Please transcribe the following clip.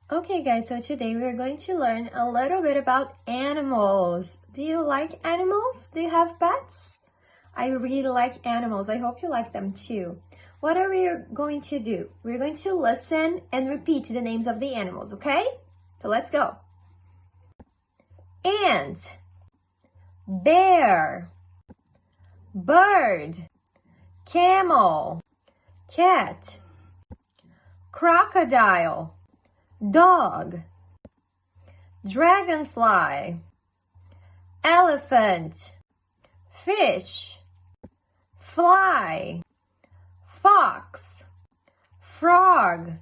Okay guys, so today we're going to learn a little bit about animals. Do you like animals? Do you have pets? I really like animals. I hope you like them too. What are we going to do? We're going to listen and repeat the names of the animals, okay? So let's go. Ant, bear, bird, camel, cat, crocodile, dog, dragonfly, elephant, fish, fly, fox, frog,